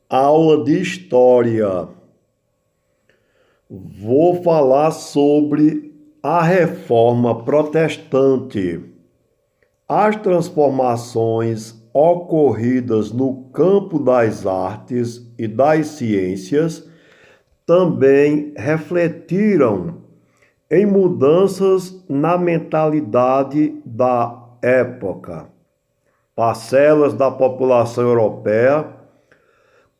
Aula de História. Vou falar sobre a Reforma Protestante. As transformações ocorridas no campo das artes e das ciências também refletiram em mudanças na mentalidade da época. Parcelas da população europeia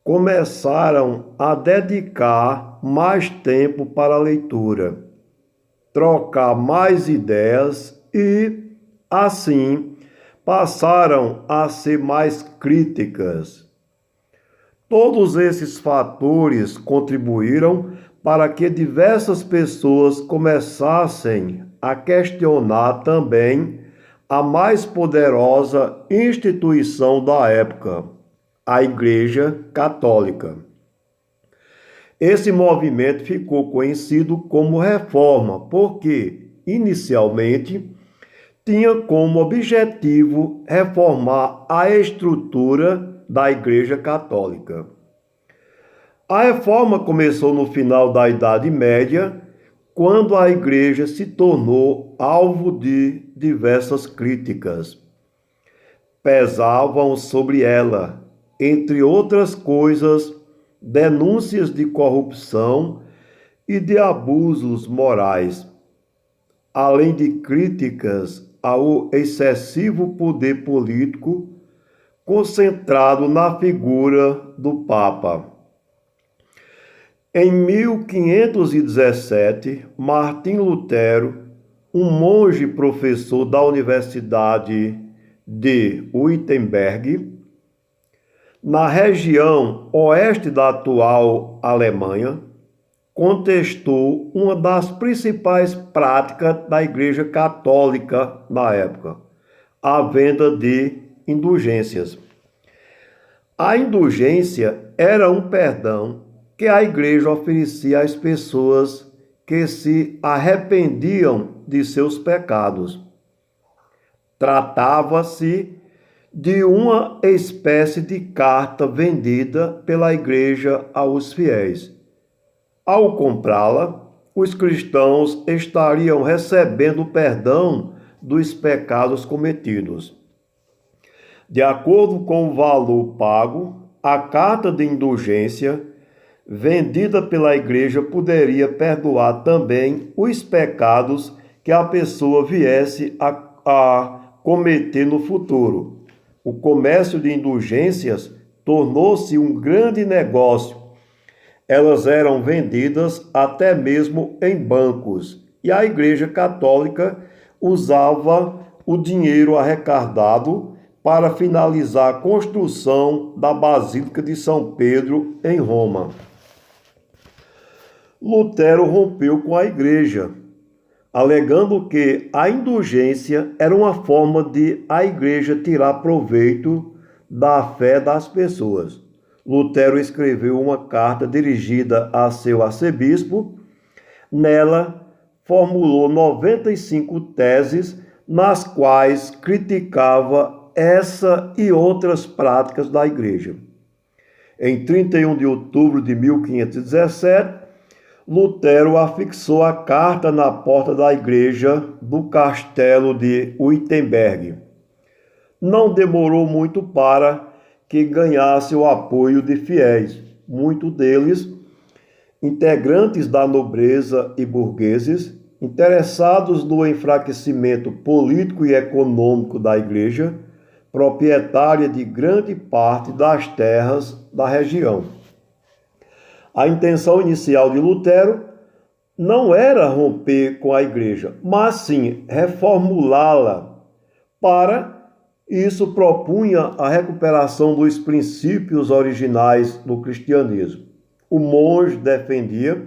começaram a dedicar mais tempo para a leitura, trocar mais ideias e, assim, passaram a ser mais críticas. Todos esses fatores contribuíram para que diversas pessoas começassem a questionar também a mais poderosa instituição da época, a Igreja Católica. Esse movimento ficou conhecido como Reforma, porque, inicialmente, tinha como objetivo reformar a estrutura da Igreja Católica. A reforma começou no final da Idade Média, quando a Igreja se tornou alvo de diversas críticas. Pesavam sobre ela, entre outras coisas, denúncias de corrupção e de abusos morais, além de críticas ao excessivo poder político concentrado na figura do Papa. Em 1517, Martim Lutero, um monge professor da Universidade de Wittenberg, na região oeste da atual Alemanha, contestou uma das principais práticas da Igreja Católica na época, a venda de indulgências. A indulgência era um perdão que a Igreja oferecia às pessoas que se arrependiam de seus pecados. Tratava-se de uma espécie de carta vendida pela Igreja aos fiéis. Ao comprá-la, os cristãos estariam recebendo o perdão dos pecados cometidos. De acordo com o valor pago, a carta de indulgência vendida pela Igreja poderia perdoar também os pecados que a pessoa viesse a cometer no futuro. O comércio de indulgências tornou-se um grande negócio. Elas eram vendidas até mesmo em bancos, e a Igreja Católica usava o dinheiro arrecadado para finalizar a construção da Basílica de São Pedro em Roma. Lutero rompeu com a Igreja, alegando que a indulgência era uma forma de a Igreja tirar proveito da fé das pessoas. Lutero escreveu uma carta dirigida a seu arcebispo. Nela, formulou 95 teses nas quais criticava essa e outras práticas da Igreja. Em 31 de outubro de 1517, Lutero afixou a carta na porta da igreja do castelo de Wittenberg. Não demorou muito para que ganhasse o apoio de fiéis, muitos deles integrantes da nobreza e burgueses, interessados no enfraquecimento político e econômico da igreja, proprietária de grande parte das terras da região. A intenção inicial de Lutero não era romper com a igreja, mas sim reformulá-la. Para isso, propunha a recuperação dos princípios originais do cristianismo. O monge defendia,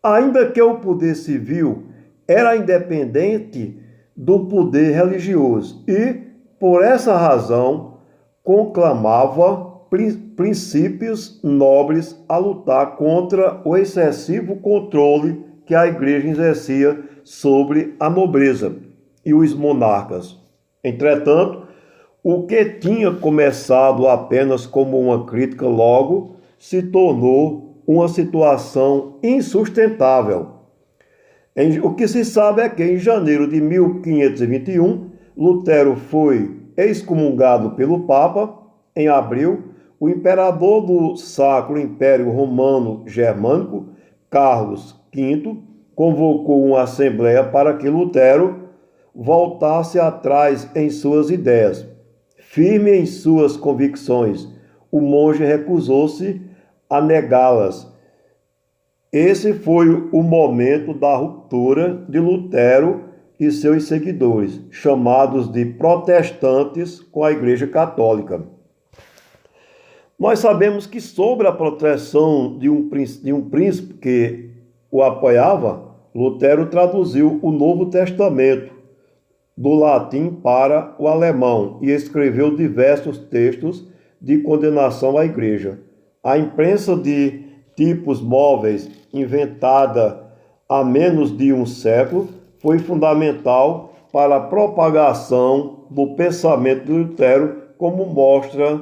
ainda que o poder civil era independente do poder religioso e, por essa razão, conclamava princípios nobres a lutar contra o excessivo controle que a Igreja exercia sobre a nobreza e os monarcas. Entretanto, O que tinha começado apenas como uma crítica logo se tornou uma situação insustentável. O que se sabe é que em janeiro de 1521, Lutero foi excomungado pelo Papa. Em abril, o imperador do Sacro Império Romano Germânico, Carlos V, convocou uma assembleia para que Lutero voltasse atrás em suas ideias. Firme em suas convicções, o monge recusou-se a negá-las. Esse foi o momento da ruptura de Lutero e seus seguidores, chamados de protestantes, com a Igreja Católica. Nós sabemos que sobre a proteção de um príncipe que o apoiava, Lutero traduziu o Novo Testamento do latim para o alemão e escreveu diversos textos de condenação à Igreja. A imprensa de tipos móveis, inventada há menos de um século, foi fundamental para a propagação do pensamento de Lutero, como mostra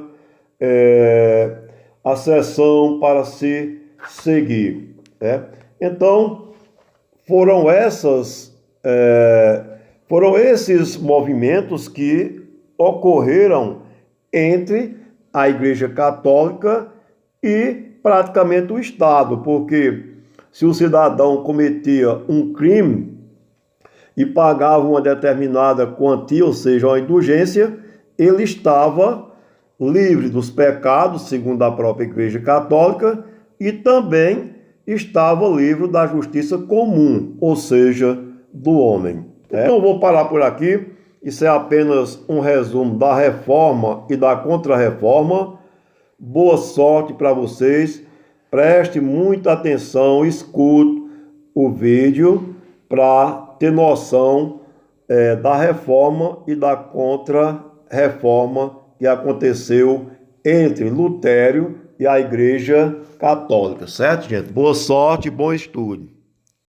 a seção para se seguir. Então, foram esses movimentos que ocorreram entre a Igreja Católica e praticamente o Estado, porque se o cidadão cometia um crime e pagava uma determinada quantia, ou seja, uma indulgência, ele estava livre dos pecados, segundo a própria Igreja Católica, e também estava livre da justiça comum, ou seja, do homem. Então, eu vou parar por aqui. Isso é apenas um resumo da reforma e da contra-reforma. Boa sorte para vocês. Preste muita atenção, escute o vídeo para ter noção da reforma e da contra-reforma que aconteceu entre Lutero e a Igreja Católica. Certo, gente? Boa sorte e bom estudo.